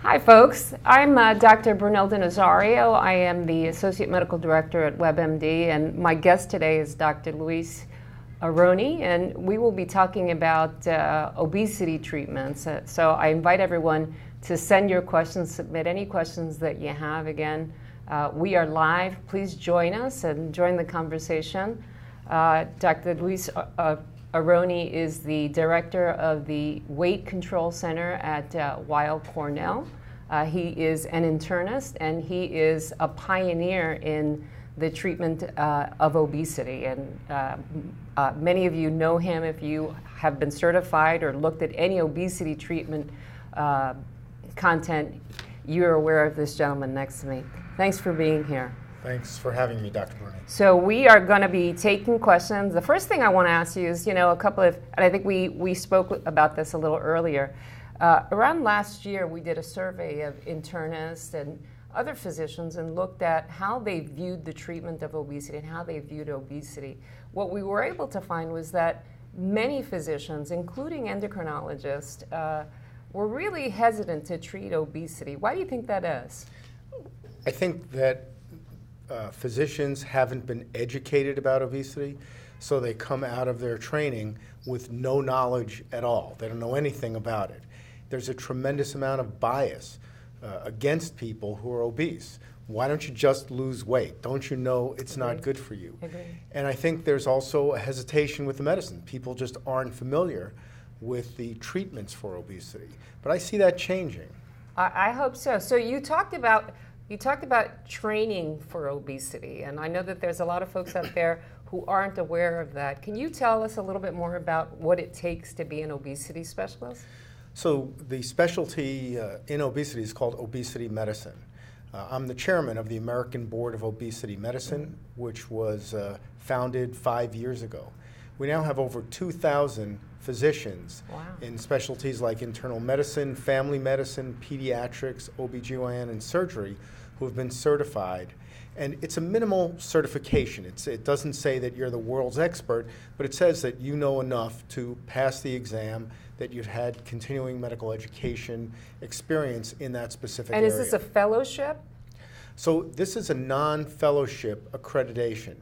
Hi, folks. I'm Dr. Brunelda Nazario. I am the Associate Medical Director at WebMD, and my guest today is Dr. Luis Aroni, and we will be talking about obesity treatments. So I invite everyone to send your questions, submit any questions that you have. Again, we are live. Please join us and join the conversation. Dr. Luis Aroni is the director of the Weight Control Center at Weill Cornell. He is an internist, and he is a pioneer in the treatment of obesity. And many of you know him if you have been certified or looked at any obesity treatment content. You're aware of this gentleman next to me. Thanks for being here. Thanks for having me, Dr. Bruni. So we are going to be taking questions. The first thing I want to ask you is, a couple of, and I think we spoke about this a little earlier. Around last year, we did a survey of internists and other physicians and looked at how they viewed the treatment of obesity and how they viewed obesity. What we were able to find was that many physicians, including endocrinologists, were really hesitant to treat obesity. Why do you think that is? I think that physicians haven't been educated about obesity, so they come out of their training with no knowledge at all. They don't know anything about it. There's a tremendous amount of bias against people who are obese. Why don't you just lose weight? Don't you know it's not good for you? And I think there's also a hesitation with the medicine. People just aren't familiar with the treatments for obesity. But I see that changing. I hope so. So you talked about training for obesity, and I know that there's a lot of folks out there who aren't aware of that. Can you tell us a little bit more about what it takes to be an obesity specialist? So the specialty in obesity is called obesity medicine. I'm the chairman of the American Board of Obesity Medicine, which was founded 5 years ago. We now have over 2,000 physicians in specialties like internal medicine, family medicine, pediatrics, OBGYN, and surgery who have been certified. And it's a minimal certification. It doesn't say that you're the world's expert, but it says that you know enough to pass the exam, that you've had continuing medical education experience in that specific area. And is this a fellowship? So this is a non-fellowship accreditation.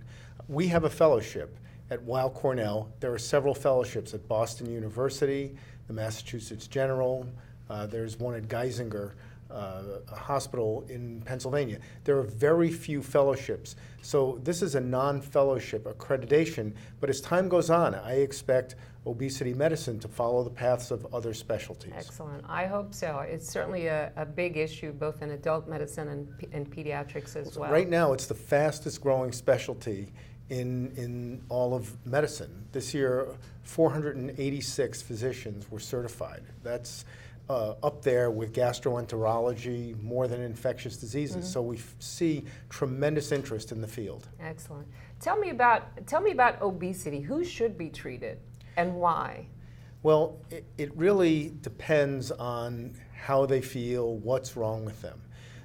We have a fellowship at Weill Cornell. There are several fellowships at Boston University, the Massachusetts General. There's one at Geisinger Hospital in Pennsylvania. There are very few fellowships. So this is a non-fellowship accreditation, but as time goes on, I expect obesity medicine to follow the paths of other specialties. Excellent. I hope so. It's certainly a big issue both in adult medicine and pediatrics as well. Right now, it's the fastest growing specialty in all of medicine. This year, 486 physicians were certified. That's up there with gastroenterology, more than infectious diseases. So we see tremendous interest in the field. Excellent. Tell me about obesity. Who should be treated and why? Well, it really depends on how they feel, what's wrong with them.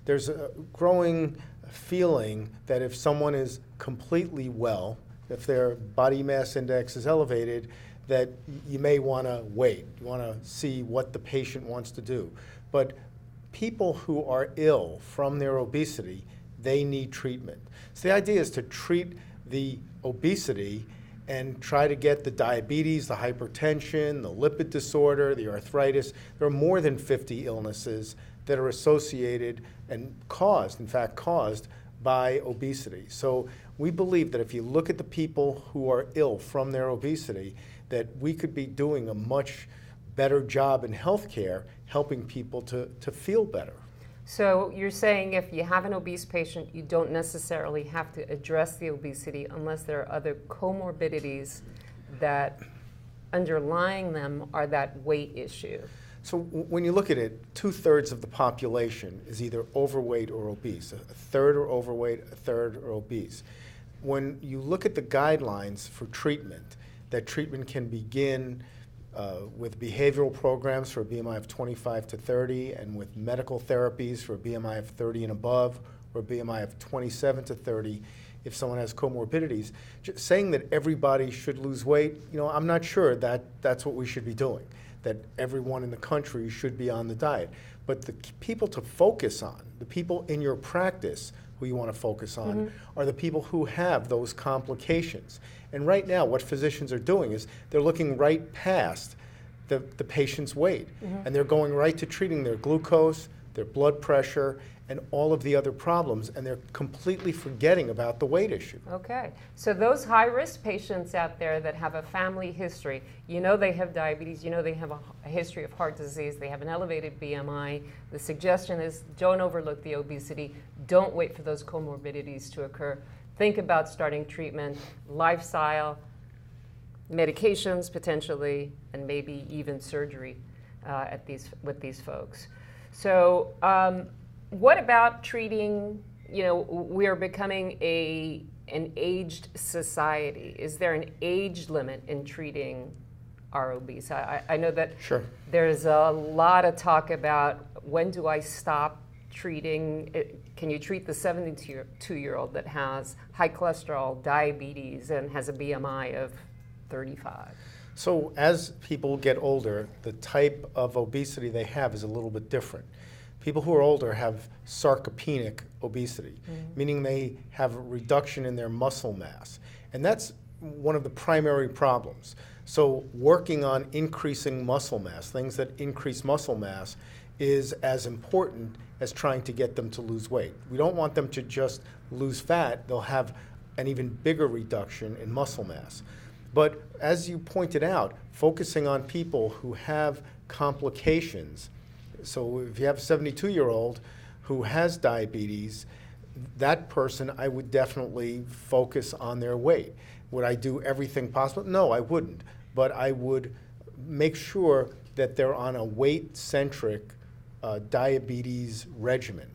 There's a growing feeling that if someone is completely well, if their body mass index is elevated, that you may want to wait. You want to see what the patient wants to do. But people who are ill from their obesity, they need treatment. So the idea is to treat the obesity and try to get the diabetes, the hypertension, the lipid disorder, the arthritis. There are more than 50 illnesses that are associated and caused by obesity. So we believe that if you look at the people who are ill from their obesity, that we could be doing a much better job in healthcare, helping people to feel better. So you're saying if you have an obese patient, you don't necessarily have to address the obesity unless there are other comorbidities that underlying them are that weight issue. So when you look at it, 2/3 of the population is either overweight or obese. A third are overweight, a third are obese. When you look at the guidelines for treatment, that treatment can begin with behavioral programs for a BMI of 25 to 30 and with medical therapies for a BMI of 30 and above or a BMI of 27 to 30 if someone has comorbidities. Just saying that everybody should lose weight, I'm not sure that that's what we should be doing. that everyone in the country should be on the diet. But the people to focus on, the people in your practice who you want to focus on, are the people who have those complications. And right now, what physicians are doing is they're looking right past the patient's weight, and they're going right to treating their glucose, their blood pressure, and all of the other problems, and they're completely forgetting about the weight issue. Okay, so those high-risk patients out there that have a family history, you know they have diabetes, you know they have a history of heart disease, they have an elevated BMI, the suggestion is don't overlook the obesity, don't wait for those comorbidities to occur, think about starting treatment, lifestyle, medications potentially, and maybe even surgery with these folks. So what about treating, you know, we are becoming an aged society. Is there an age limit in treating our obese? I know that there's a lot of talk about when do I stop treating, can you treat the 72-year-old that has high cholesterol, diabetes, and has a BMI of 35? So as people get older, the type of obesity they have is a little bit different. People who are older have sarcopenic obesity, meaning they have a reduction in their muscle mass. And that's one of the primary problems. So working on increasing muscle mass, things that increase muscle mass, is as important as trying to get them to lose weight. We don't want them to just lose fat. They'll have an even bigger reduction in muscle mass. But as you pointed out, focusing on people who have complications. So if you have a 72-year-old who has diabetes, that person, I would definitely focus on their weight. Would I do everything possible? No, I wouldn't. But I would make sure that they're on a weight-centric diabetes regimen,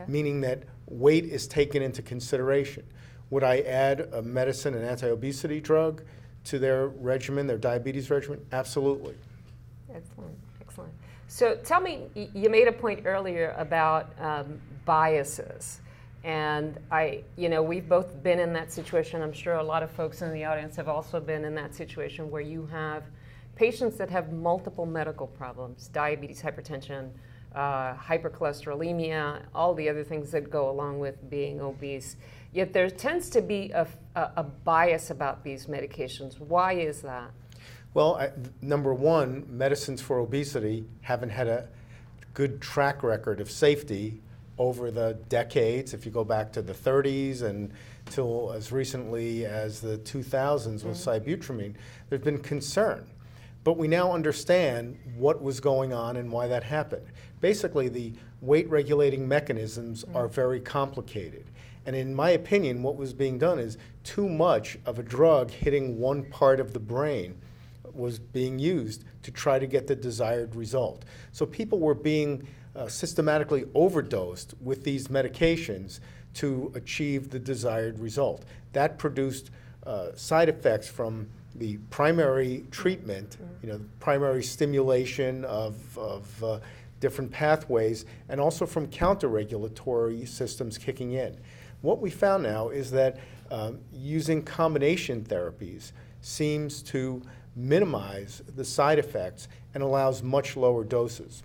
meaning that weight is taken into consideration. Would I add a medicine, an anti-obesity drug, to their regimen, their diabetes regimen? Absolutely. Excellent, excellent. So tell me, you made a point earlier about biases. And we've both been in that situation. I'm sure a lot of folks in the audience have also been in that situation where you have patients that have multiple medical problems, diabetes, hypertension, hypercholesterolemia, all the other things that go along with being obese. Yet there tends to be a bias about these medications. Why is that? Well, number one, medicines for obesity haven't had a good track record of safety over the decades. If you go back to the 30s and till as recently as the 2000s with sibutramine, there's been concern. But we now understand what was going on and why that happened. Basically, the weight regulating mechanisms are very complicated. And in my opinion, what was being done is too much of a drug hitting one part of the brain was being used to try to get the desired result. So people were being systematically overdosed with these medications to achieve the desired result. That produced side effects from the primary treatment, primary stimulation of different pathways, and also from counter-regulatory systems kicking in. What we found now is that using combination therapies seems to minimize the side effects and allows much lower doses.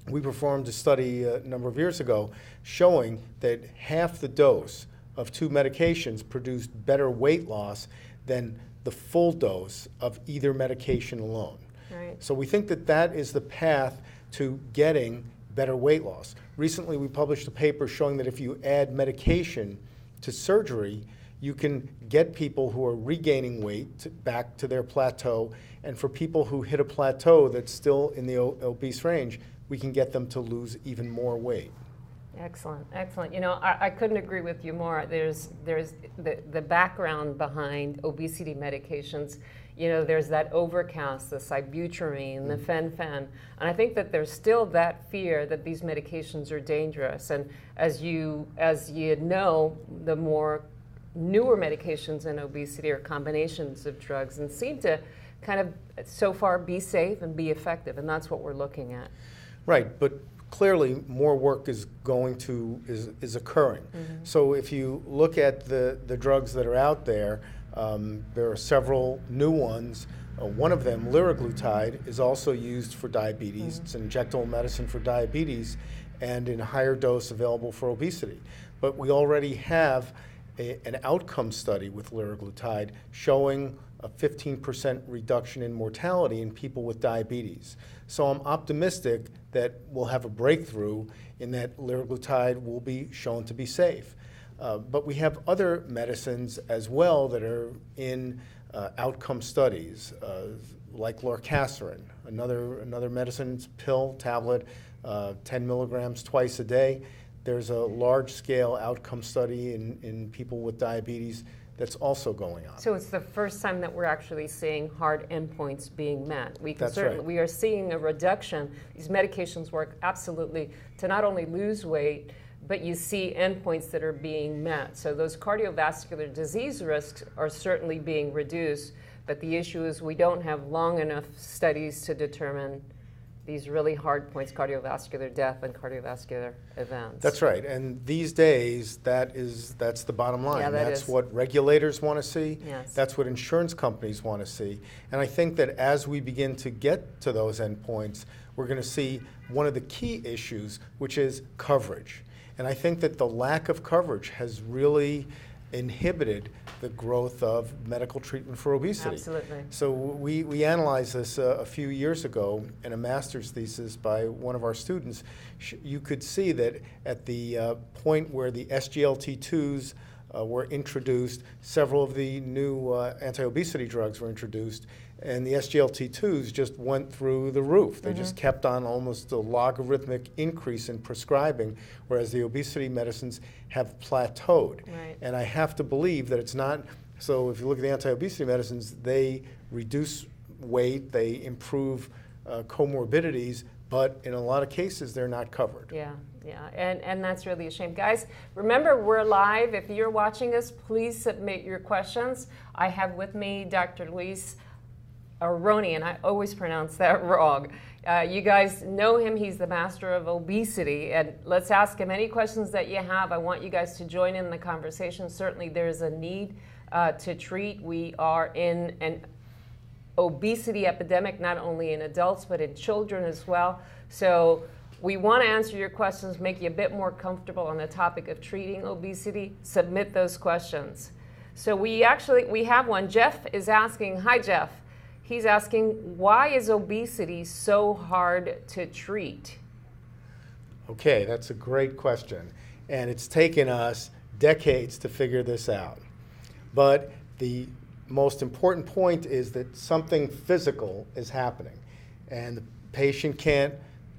We performed a study a number of years ago showing that half the dose of two medications produced better weight loss than the full dose of either medication alone. Right. So we think that that is the path to getting better weight loss. Recently we published a paper showing that if you add medication to surgery, you can get people who are regaining weight back to their plateau, and for people who hit a plateau that's still in the obese range, we can get them to lose even more weight. Excellent, excellent. I couldn't agree with you more. There's the background behind obesity medications. There's that Overcast, the Sibutramine, the Fen-Phen, and I think that there's still that fear that these medications are dangerous. And as you know, the more newer medications in obesity are combinations of drugs and seem to kind of so far be safe and be effective, and that's what we're looking at. Right, but clearly more work is occurring. So if you look at the drugs that are out there, there are several new ones One of them, liraglutide, is also used for diabetes. It's an injectable medicine for diabetes and in a higher dose available for obesity. But we already have an outcome study with liraglutide showing a 15% reduction in mortality in people with diabetes. So I'm optimistic that we'll have a breakthrough in that liraglutide will be shown to be safe. But we have other medicines as well that are in outcome studies, like lorcaserin, another medicine, pill, tablet, 10 milligrams twice a day. There's a large-scale outcome study in people with diabetes that's also going on. So it's the first time that we're actually seeing hard endpoints being met. That's right. We are seeing a reduction. These medications work absolutely to not only lose weight, but you see endpoints that are being met. So those cardiovascular disease risks are certainly being reduced, but the issue is we don't have long enough studies to determine these really hard points, cardiovascular death and cardiovascular events. That's right, and these days that's the bottom line. Yeah, that's what regulators want to see. Yes. That's what insurance companies want to see. And I think that as we begin to get to those endpoints, we're going to see one of the key issues, which is coverage. And I think that the lack of coverage has really inhibited the growth of medical treatment for obesity. Absolutely. So we analyzed this a few years ago in a master's thesis by one of our students. You could see that at the point where the SGLT2s were introduced, several of the new anti-obesity drugs were introduced, and the SGLT2s just went through the roof. They just kept on almost a logarithmic increase in prescribing, whereas the obesity medicines have plateaued. Right. And I have to believe that it's not, so if you look at the anti-obesity medicines, they reduce weight, they improve comorbidities, but in a lot of cases, they're not covered. Yeah, and that's really a shame. Guys, remember, we're live. If you're watching us, please submit your questions. I have with me Dr. Luis Aroni, and I always pronounce that wrong. You guys know him. He's the master of obesity, and let's ask him any questions that you have. I want you guys to join in the conversation. Certainly, there's a need to treat. We are in an obesity epidemic, not only in adults, but in children as well. So we want to answer your questions, make you a bit more comfortable on the topic of treating obesity. Submit those questions. So we have one. Jeff is asking, hi Jeff. He's asking, why is obesity so hard to treat? Okay, that's a great question. And it's taken us decades to figure this out. But the most important point is that something physical is happening. And the patient can't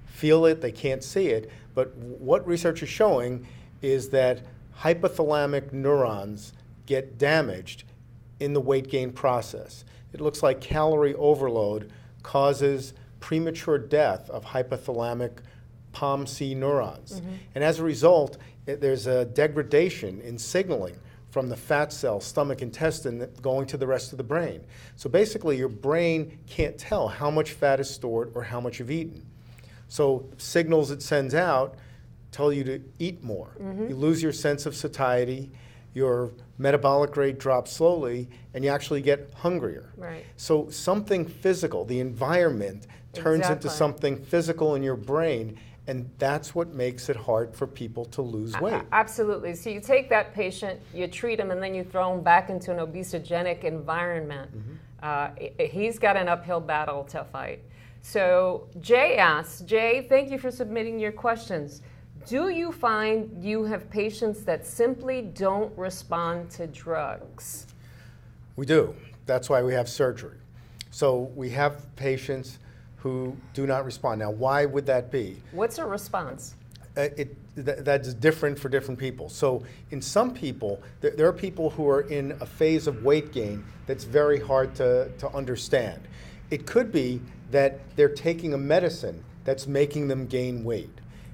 feel it, they can't see it. But what research is showing is that hypothalamic neurons get damaged in the weight gain process. It looks like calorie overload causes premature death of hypothalamic POMC neurons. And as a result, there's a degradation in signaling from the fat cell, stomach, intestine going to the rest of the brain. So basically, your brain can't tell how much fat is stored or how much you've eaten. So signals it sends out tell you to eat more. You lose your sense of satiety, your metabolic rate drops slowly, and you actually get hungrier. Right. So something physical, the environment, turns into something physical in your brain, and that's what makes it hard for people to lose weight. Absolutely. So you take that patient, you treat him, and then you throw him back into an obesogenic environment. He's got an uphill battle to fight. So Jay asks, Jay, thank you for submitting your questions. Do you find you have patients that simply don't respond to drugs? We do. That's why we have surgery. So we have patients who do not respond. Now, why would that be? What's a response? That's different for different people. So in some people, there are people who are in a phase of weight gain that's very hard to understand. It could be that they're taking a medicine that's making them gain weight.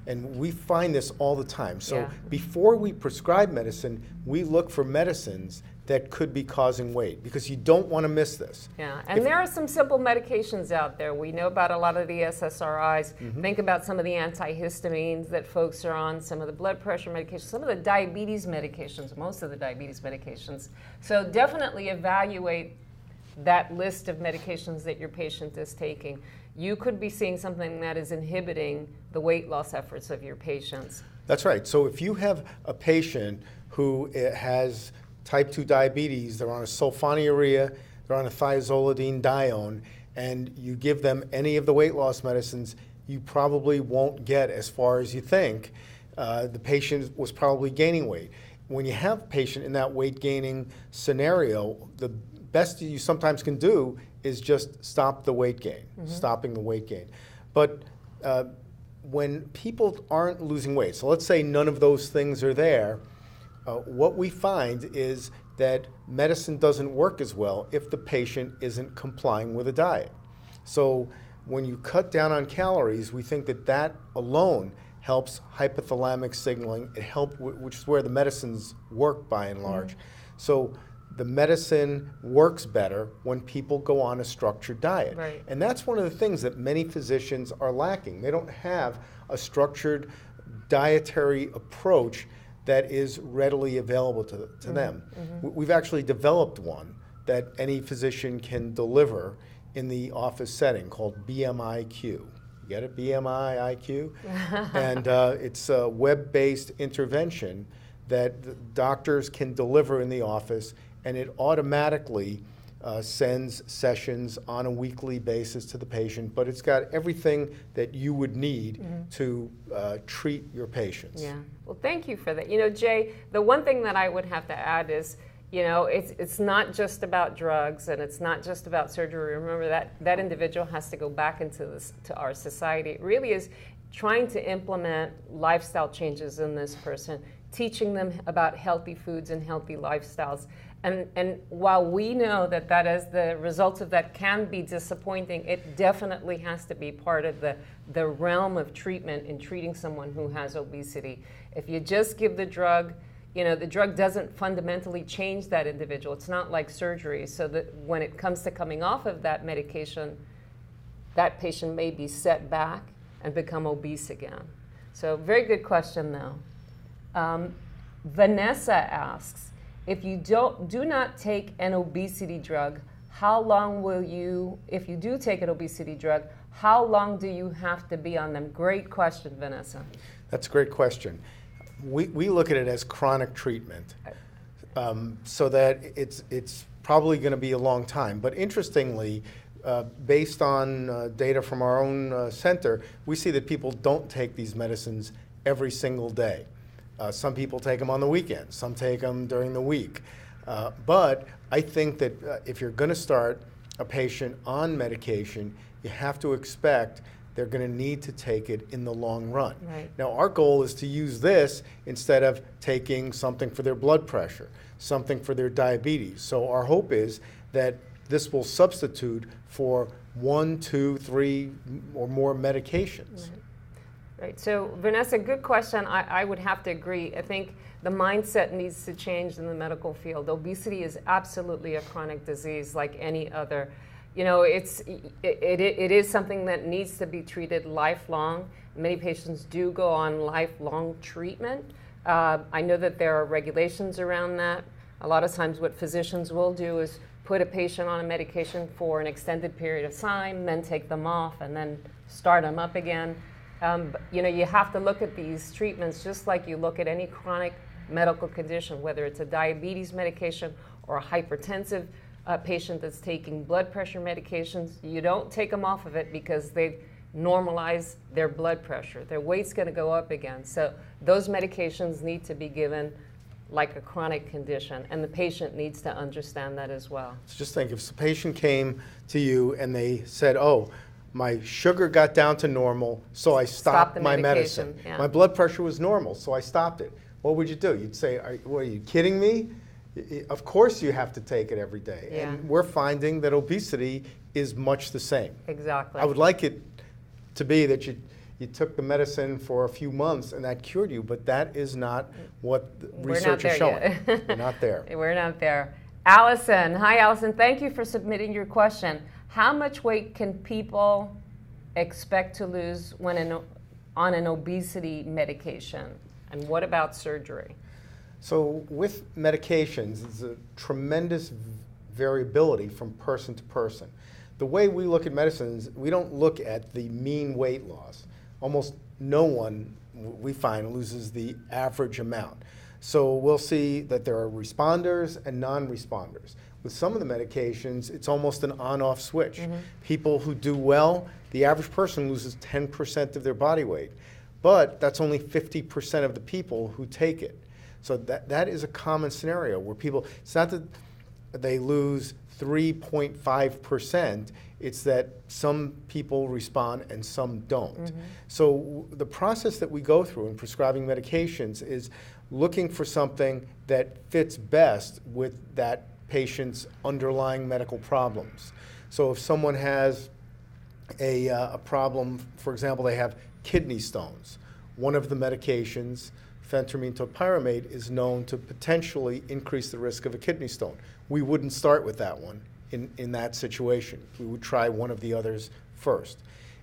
And we find this all the time. So before we prescribe medicine, we look for medicines that could be causing weight, because you don't want to miss this. Yeah, and there are some simple medications out there. We know about a lot of the SSRIs. Think about some of the antihistamines that folks are on, some of the blood pressure medications, some of the diabetes medications, most of the diabetes medications. So definitely evaluate that list of medications that your patient is taking, you could be seeing something that is inhibiting the weight loss efforts of your patients. That's right. So if you have a patient who has type 2 diabetes, they're on a sulfonylurea, they're on a thiazolidine-dione, and you give them any of the weight loss medicines, you probably won't get as far as you think. The patient was probably gaining weight. When you have a patient in that weight gaining scenario, the best you sometimes can do is just stop the weight gain, stopping the weight gain. But when people aren't losing weight, so let's say none of those things are there, what we find is that medicine doesn't work as well if the patient isn't complying with a diet. So when you cut down on calories, we think that that alone helps hypothalamic signaling. It helps, which is where the medicines work by and large. So the medicine works better when people go on a structured diet. Right. And that's one of the things that many physicians are lacking. They don't have a structured dietary approach that is readily available to them. We've actually developed one that any physician can deliver in the office setting called BMIIQ. You get it? BMIIQ? And it's a web-based intervention that the doctors can deliver in the office, and it automatically sends sessions on a weekly basis to the patient, but it's got everything that you would need to treat your patients. Yeah. Well, thank you for that. You know, Jay, the one thing that I would have to add is, you know, it's not just about drugs and it's not just about surgery. Remember that individual has to go back into to our society. It really is trying to implement lifestyle changes in this person, teaching them about healthy foods and healthy lifestyles. And while we know that as the results of that can be disappointing, it definitely has to be part of the realm of treatment in treating someone who has obesity. If you just give the drug, you know, the drug doesn't fundamentally change that individual. It's not like surgery, so that when it comes to coming off of that medication, that patient may be set back and become obese again. So very good question though. Vanessa asks, if you do not take an obesity drug, how long will you, if you do take an obesity drug, how long do you have to be on them? Great question, Vanessa. That's a great question. We look at it as chronic treatment, so that it's probably going to be a long time. But interestingly, based on data from our own center, we see that people don't take these medicines every single day. Some people take them on the weekend, some take them during the week. But I think that if you're going to start a patient on medication, you have to expect they're going to need to take it in the long run. Right. Now, our goal is to use this instead of taking something for their blood pressure, something for their diabetes. So our hope is that this will substitute for 1, 2, 3 or more medications. Right. So, Vanessa, good question. I would have to agree. I think the mindset needs to change in the medical field. Obesity is absolutely a chronic disease like any other. You know, it is something that needs to be treated lifelong. Many patients do go on lifelong treatment. I know that there are regulations around that. A lot of times what physicians will do is put a patient on a medication for an extended period of time, then take them off, and then start them up again. You know, you have to look at these treatments just like you look at any chronic medical condition, whether it's a diabetes medication or a hypertensive patient that's taking blood pressure medications. You don't take them off of it because they've normalized their blood pressure. Their weight's going to go up again. So those medications need to be given like a chronic condition, and the patient needs to understand that as well. So just think, if the patient came to you and they said, oh, my sugar got down to normal, so I stopped my medicine. Yeah. My blood pressure was normal, so I stopped it. What would you do? You'd say, are you kidding me? Of course you have to take it every day. Yeah. And we're finding that obesity is much the same. Exactly. I would like it to be that you took the medicine for a few months and that cured you, but that is not what the research is showing. We're not there. We're not there. Allison, hi Allison, thank you for submitting your question. How much weight can people expect to lose when on an obesity medication? And what about surgery? So with medications, it's a tremendous variability from person to person. The way we look at medicines, we don't look at the mean weight loss. Almost no one, we find, loses the average amount. So we'll see that there are responders and non-responders. With some of the medications, it's almost an on-off switch. Mm-hmm. People who do well, the average person loses 10% of their body weight, but that's only 50% of the people who take it. So that is a common scenario where people, it's not that they lose 3.5%, it's that some people respond and some don't. Mm-hmm. So the process that we go through in prescribing medications is looking for something that fits best with that patient's underlying medical problems. So if someone has a problem, for example, they have kidney stones, one of the medications, phentermine topiramate, is known to potentially increase the risk of a kidney stone. We wouldn't start with that one in that situation. We would try one of the others first.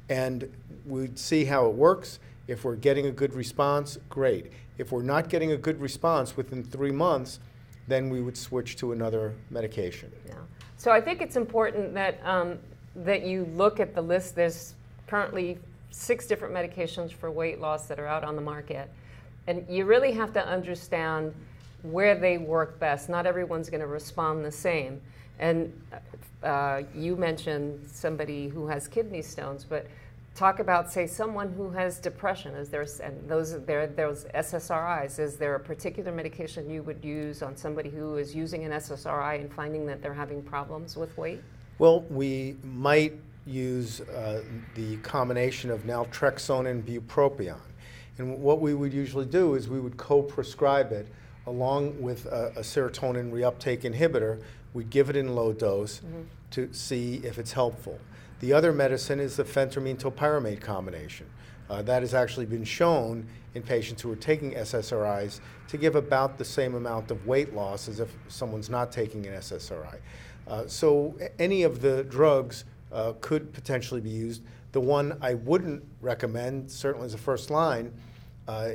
And we'd see how it works. If we're getting a good response, great. If we're not getting a good response within 3 months, then we would switch to another medication. Yeah. So I think it's important that, that you look at the list. There's currently 6 different medications for weight loss that are out on the market. And you really have to understand where they work best. Not everyone's going to respond the same. And you mentioned somebody who has kidney stones, but talk about, say, someone who has depression. Is there, and those SSRIs, is there a particular medication you would use on somebody who is using an SSRI and finding that they're having problems with weight? Well, we might use the combination of naltrexone and bupropion. And what we would usually do is we would co-prescribe it along with a serotonin reuptake inhibitor. We'd give it in low dose to see if it's helpful. The other medicine is the phentermine topiramate combination. That has actually been shown in patients who are taking SSRIs to give about the same amount of weight loss as if someone's not taking an SSRI. So any of the drugs could potentially be used. The one I wouldn't recommend, certainly as a first line,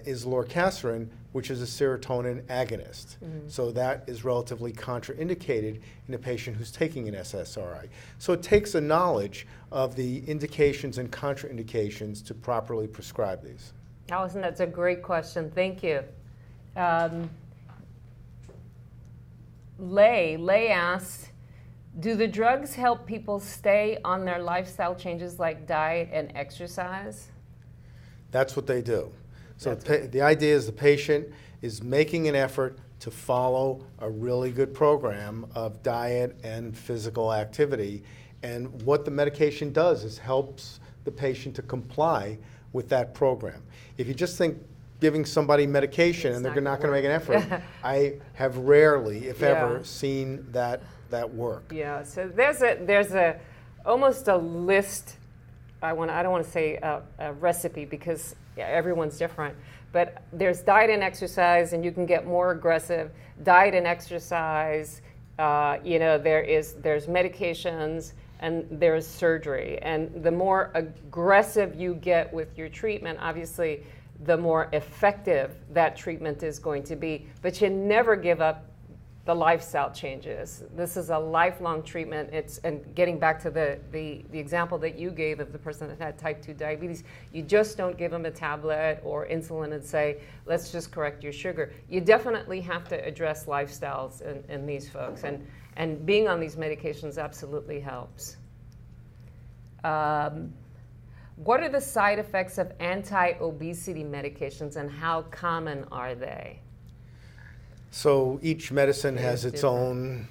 is lorcaserin, which is a serotonin agonist. So that is relatively contraindicated in a patient who's taking an SSRI. So it takes a knowledge of the indications and contraindications to properly prescribe these. Allison, that's a great question. Thank you. Lay asks, do the drugs help people stay on their lifestyle changes like diet and exercise? That's what they do. So the idea is the patient is making an effort to follow a really good program of diet and physical activity. And what the medication does is helps the patient to comply with that program. If you just think giving somebody medication and they're not going to make an effort, I have rarely, if ever, seen that work. Yeah, so there's almost a list. I don't want to say a recipe because everyone's different, but there's diet and exercise, and you can get more aggressive. Diet and exercise, there's medications, and there's surgery. And the more aggressive you get with your treatment, obviously, the more effective that treatment is going to be. But you never give up the lifestyle changes. This is a lifelong treatment. And getting back to the example that you gave of the person that had type 2 diabetes, you just don't give them a tablet or insulin and say, let's just correct your sugar. You definitely have to address lifestyles in these folks. And being on these medications absolutely helps. What are the side effects of anti-obesity medications and how common are they? So each medicine has its own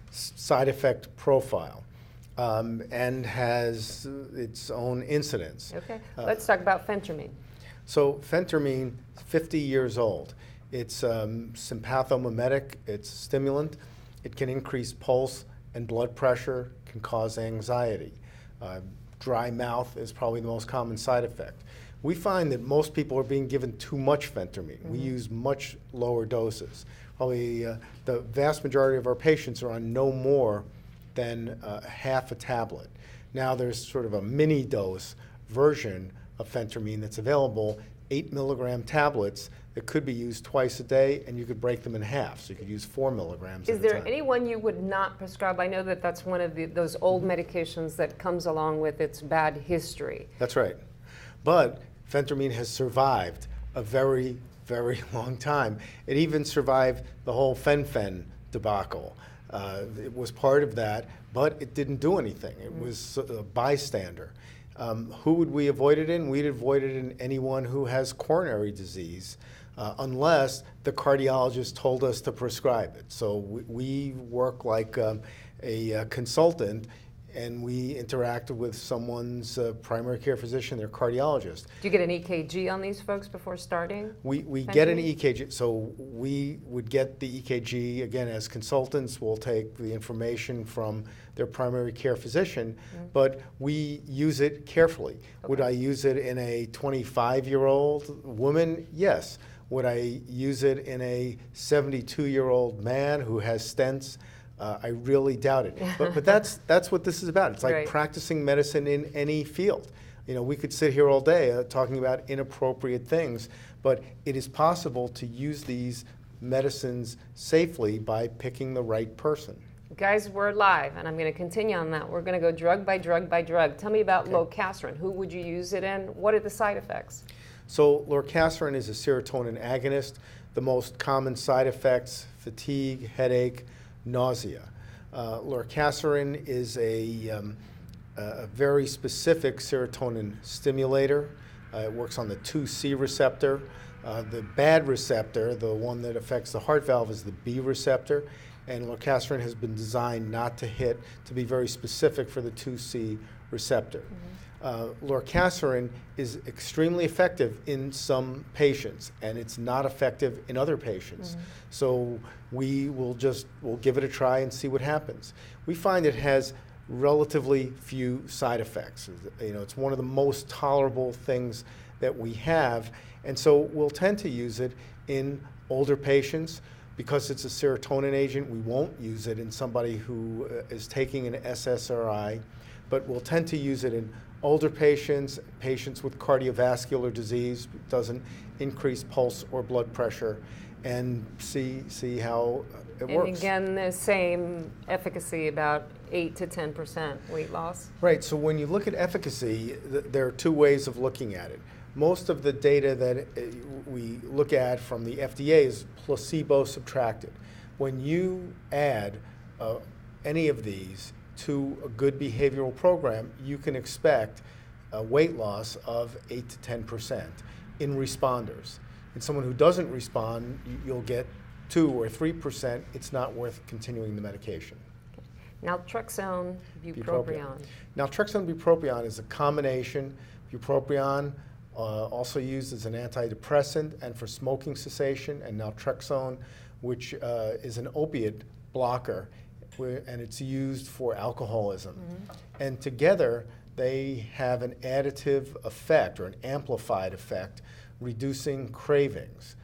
side effect profile and has its own incidence. Okay, let's talk about phentermine. So phentermine, 50 years old. It's sympathomimetic, it's stimulant. It can increase pulse and blood pressure, can cause anxiety. Dry mouth is probably the most common side effect. We find that most people are being given too much phentermine. We use much lower doses. Probably the vast majority of our patients are on no more than half a tablet. Now there's sort of a mini dose version of phentermine that's available 8 milligram tablets that could be used twice a day, and you could break them in half. So you could use 4 milligrams at a Is there time. anyone you would not prescribe? I know that that's one of those old medications that comes along with its bad history. That's right. But phentermine has survived a very, very long time. It even survived the whole fen-phen debacle. It was part of that, but it didn't do anything. It was a bystander. Who would we avoid it in? We'd avoid it in anyone who has coronary disease, unless the cardiologist told us to prescribe it. So we work like a consultant, and we interact with someone's primary care physician, their cardiologist. Do you get an EKG on these folks before starting? We get an EKG, so we would get the EKG, again, as consultants. We'll take the information from their primary care physician, but we use it carefully. Okay. Would I use it in a 25-year-old woman? Yes. Would I use it in a 72-year-old man who has stents? I really doubt it. But that's what this is about. It's like right. practicing medicine in any field. You know, we could sit here all day talking about inappropriate things, but it is possible to use these medicines safely by picking the right person. Guys, we're live, and I'm going to continue on that. We're going to go drug by drug by drug. Tell me about lorcaserin. Who would you use it in? What are the side effects? So lorcaserin is a serotonin agonist. The most common side effects: fatigue, headache, nausea. Lorcaserin is a very specific serotonin stimulator. It works on the 2C receptor. The bad receptor, the one that affects the heart valve, is the B receptor. And lorcaserin has been designed not to hit, to be very specific for the 2C receptor. Lorcaserin is extremely effective in some patients, and it's not effective in other patients. So we'll give it a try and see what happens. We find it has relatively few side effects. You know, it's one of the most tolerable things that we have, and so we'll tend to use it in older patients. Because it's a serotonin agent, we won't use it in somebody who is taking an SSRI, but we'll tend to use it in older patients, patients with cardiovascular disease. It doesn't increase pulse or blood pressure, and see how it works. And again, the same efficacy, about 8 to 10% weight loss. Right, so when you look at efficacy, there are two ways of looking at it. Most of the data that we look at from the FDA is placebo subtracted. When you add any of these to a good behavioral program, you can expect a weight loss of 8 to 10% in responders. In someone who doesn't respond, you'll get 2 or 3%. It's not worth continuing the medication. Naltrexone, bupropion. Naltrexone, bupropion is a combination. Bupropion, also used as an antidepressant and for smoking cessation, and naltrexone, which is an opiate blocker, and it's used for alcoholism. And together, they have an additive effect or an amplified effect, reducing cravings.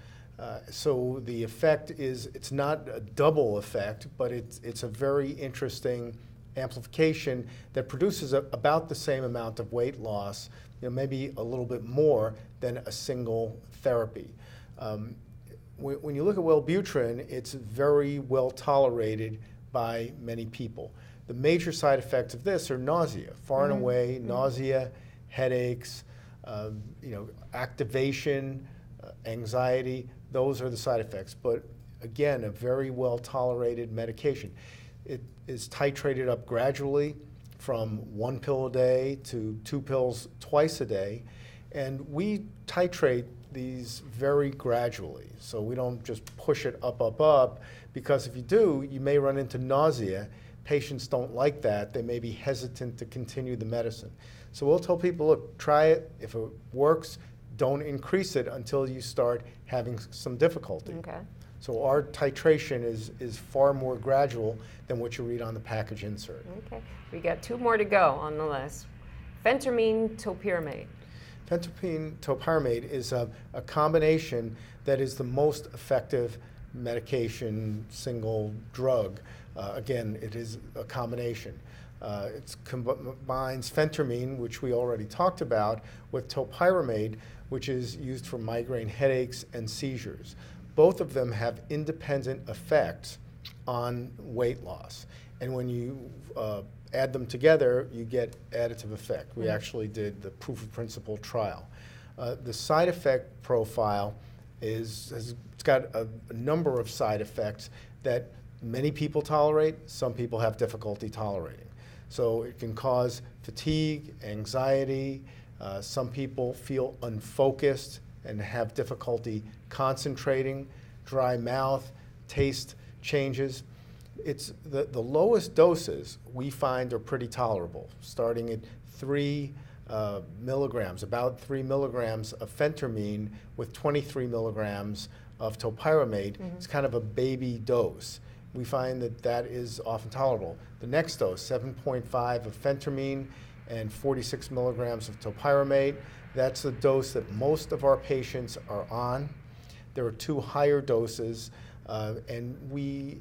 So the effect is, it's not a double effect, but it's a very interesting amplification that produces about the same amount of weight loss, maybe a little bit more than a single therapy. When you look at Wellbutrin, it's very well tolerated by many people. The major side effects of this are nausea, far and away, nausea, headaches, activation, anxiety. Those are the side effects. But again, a very well tolerated medication. It is titrated up gradually from 1 pill a day to 2 pills twice a day. And we titrate these very gradually. So we don't just push it up, because if you do, you may run into nausea. Patients don't like that. They may be hesitant to continue the medicine. So we'll tell people, look, try it. If it works, don't increase it until you start having some difficulty. Okay. So our titration is far more gradual than what you read on the package insert. Okay. We got 2 more to go on the list. Phentermine topiramate. Phentermine topiramate is a combination that is the most effective medication, single drug. Again, it is a combination. It combines phentermine, which we already talked about, with topiramate, which is used for migraine headaches and seizures. Both of them have independent effects on weight loss. And when you add them together, you get additive effect. We actually did the proof of principle trial. The side effect profile it's got a number of side effects that many people tolerate, some people have difficulty tolerating. So it can cause fatigue, anxiety. Some people feel unfocused and have difficulty concentrating, dry mouth, taste changes. It's the lowest doses we find are pretty tolerable, starting at 3 milligrams, about 3 milligrams of phentermine with 23 milligrams of topiramate. It's kind of a baby dose. We find that that is often tolerable. The next dose, 7.5 of phentermine and 46 milligrams of topiramate, that's the dose that most of our patients are on. There are 2 higher doses, and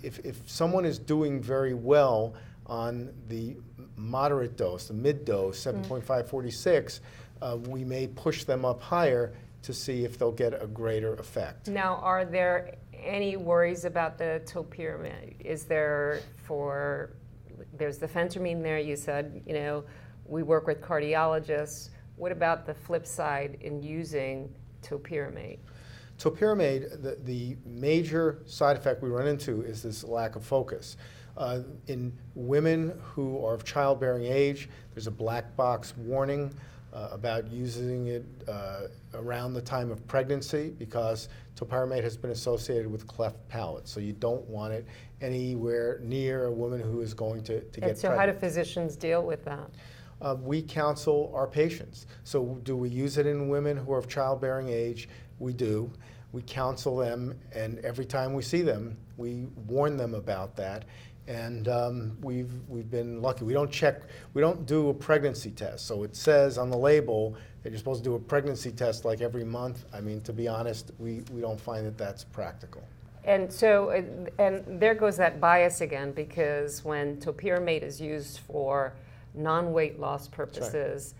if someone is doing very well on the moderate dose, the mid dose, 7.5, 46, we may push them up higher to see if they'll get a greater effect. Now, are there any worries about the topiramate? There's the phentermine there, you said, we work with cardiologists. What about the flip side in using topiramate? Topiramate, the major side effect we run into is this lack of focus. In women who are of childbearing age, there's a black box warning about using it around the time of pregnancy because topiramate has been associated with cleft palate. So you don't want it anywhere near a woman who is going to get pregnant. So how do physicians deal with that? We counsel our patients. So do we use it in women who are of childbearing age? We do. We counsel them, and every time we see them, we warn them about that. And we've been lucky. We don't do a pregnancy test. So it says on the label that you're supposed to do a pregnancy test like every month. I mean, to be honest, we don't find that that's practical. And so, and there goes that bias again, because when topiramate is used for non-weight loss purposes,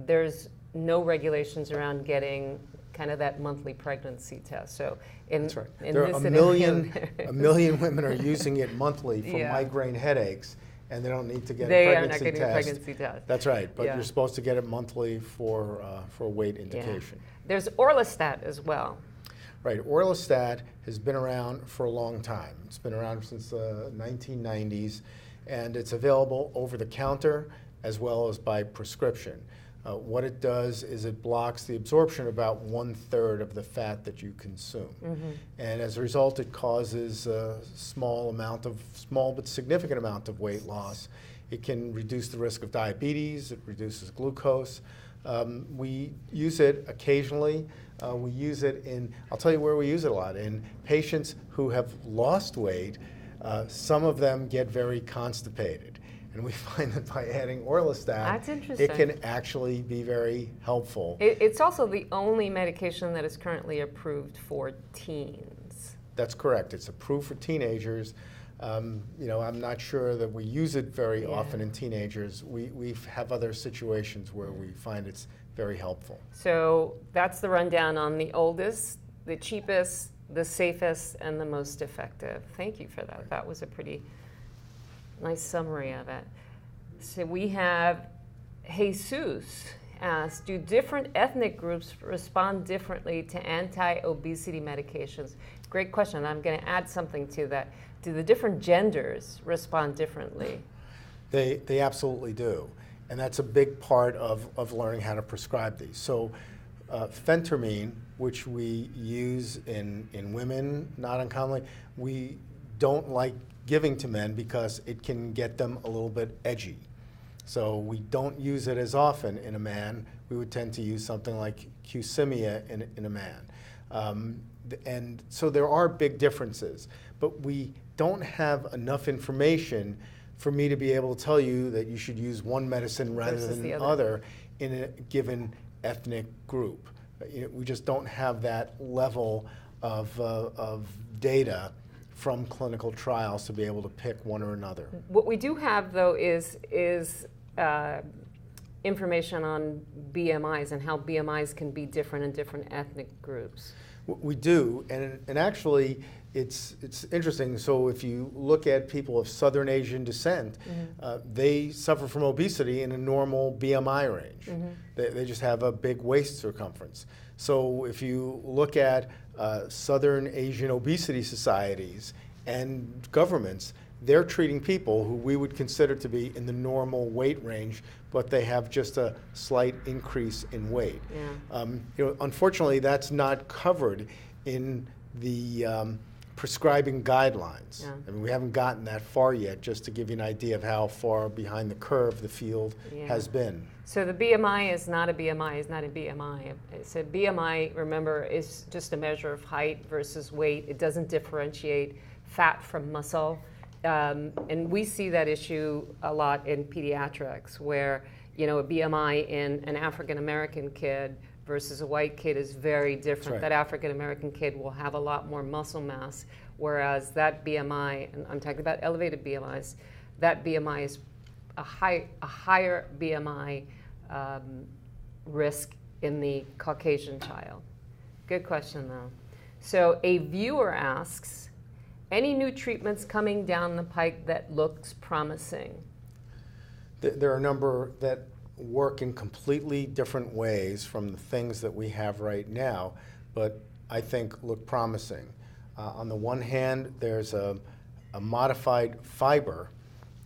there's no regulations around getting kind of that monthly pregnancy test. So that's right. There are a million women are using it monthly for migraine headaches, and they don't need to get a pregnancy test. They are not getting a pregnancy test. That's right, but you're supposed to get it monthly for weight indication. There's orlistat as well. Right, orlistat has been around for a long time. It's been around since the 1990s, and it's available over the counter as well as by prescription. What it does is it blocks the absorption of about 1/3 of the fat that you consume. And as a result, it causes a small but significant amount of weight loss. It can reduce the risk of diabetes, it reduces glucose. We use it occasionally. We use it I'll tell you where we use it a lot, in patients who have lost weight. Some of them get very constipated. And we find that by adding orlistat, it can actually be very helpful. It's also the only medication that is currently approved for teens. That's correct. It's approved for teenagers. I'm not sure that we use it very often in teenagers. We have other situations where we find it's very helpful. So that's the rundown on the oldest, the cheapest, the safest, and the most effective. Thank you for that. Right. That was a pretty nice summary of it. So we have Jesus asked, do different ethnic groups respond differently to anti-obesity medications? Great question. I'm going to add something to that. Do the different genders respond differently? They absolutely do. And that's a big part of learning how to prescribe these. So phentermine, which we use in women not uncommonly, we don't like giving to men because it can get them a little bit edgy. So we don't use it as often in a man. We would tend to use something like Qsymia in a man. And so there are big differences, but we don't have enough information for me to be able to tell you that you should use one medicine rather than the other in a given ethnic group. We just don't have that level of data from clinical trials to be able to pick one or another. What we do have, though, is information on BMIs and how BMIs can be different in different ethnic groups. We do, and actually, it's interesting. So if you look at people of Southern Asian descent, they suffer from obesity in a normal BMI range. They just have a big waist circumference. So if you look at Southern Asian obesity societies and governments, they're treating people who we would consider to be in the normal weight range, but they have just a slight increase in weight. Unfortunately, that's not covered in the prescribing guidelines. I mean, we haven't gotten that far yet, just to give you an idea of how far behind the curve the field has been. So the BMI is not a BMI, is not a BMI. So BMI, remember, is just a measure of height versus weight. It doesn't differentiate fat from muscle. And we see that issue a lot in pediatrics, where a BMI in an African-American kid versus a white kid is very different. Right. That African-American kid will have a lot more muscle mass, whereas that BMI, and I'm talking about elevated BMIs, that BMI is a higher BMI risk in the Caucasian child. Good question, though. So a viewer asks, any new treatments coming down the pike that looks promising? There are a number that work in completely different ways from the things that we have right now, but I think look promising. On the one hand, there's a modified fiber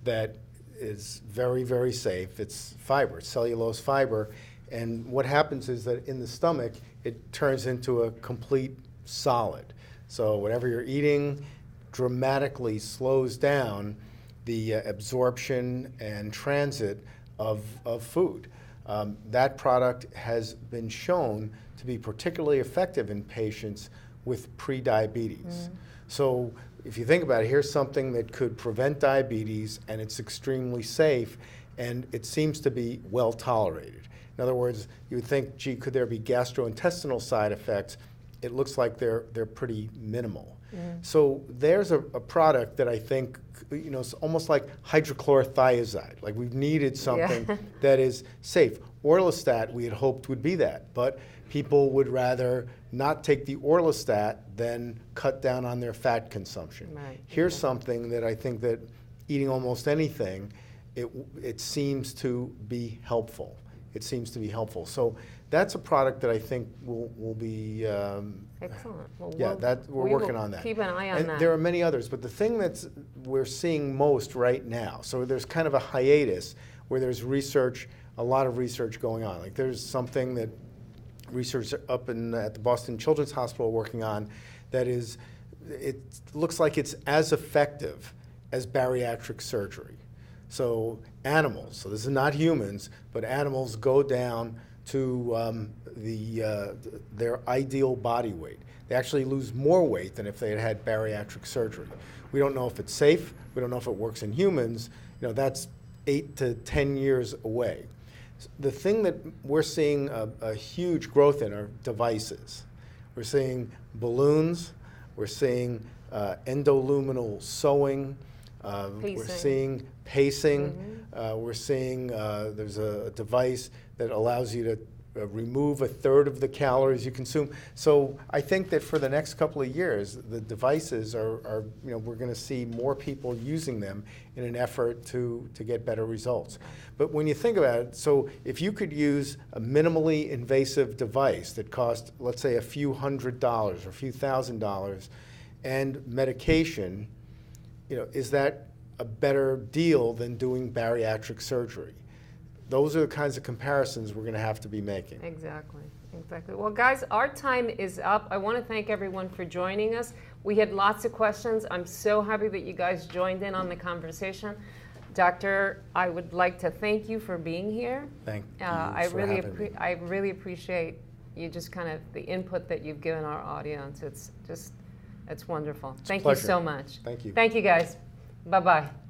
that is very, very safe. It's fiber, it's cellulose fiber, and what happens is that in the stomach, it turns into a complete solid. So whatever you're eating dramatically slows down the absorption and transit of food. That product has been shown to be particularly effective in patients with prediabetes. So if you think about it, here's something that could prevent diabetes, and it's extremely safe, and it seems to be well tolerated. In other words, you would think, gee, could there be gastrointestinal side effects? It looks like they're pretty minimal. So there's a product that I think, it's almost like hydrochlorothiazide. Like, we've needed something that is safe. Orlistat, we had hoped, would be that, but people would rather not take the orlistat than cut down on their fat consumption. Here's something that I think that eating almost anything, it seems to be helpful. It seems to be helpful. So that's a product that I think will be excellent. Well, we're working on that. Keep an eye on and that. There are many others, but the thing we're seeing most right now, so there's kind of a hiatus where there's research, a lot of research going on. Like, there's something that research up at the Boston Children's Hospital working on that it looks like it's as effective as bariatric surgery. So animals, so this is not humans, but animals go down to their ideal body weight. They actually lose more weight than if they had bariatric surgery. We don't know if it's safe. We don't know if it works in humans. That's 8 to 10 years away. The thing that we're seeing a huge growth in are devices. We're seeing balloons. We're seeing endoluminal sewing. We're seeing pacing. We're seeing there's a device that allows you to remove a third of the calories you consume. So I think that for the next couple of years, the devices are we're going to see more people using them in an effort to get better results. But when you think about it, so if you could use a minimally invasive device that cost, let's say, a few $100s or a few $1,000s, and medication, is that a better deal than doing bariatric surgery? Those are the kinds of comparisons we're going to have to be making. Exactly. Well, guys, our time is up. I want to thank everyone for joining us. We had lots of questions. I'm so happy that you guys joined in on the conversation. Doctor, I would like to thank you for being here. Thank you I really appreciate you just kind of the input that you've given our audience. It's wonderful. Thank you so much. Thank you. Thank you, guys. Bye-bye.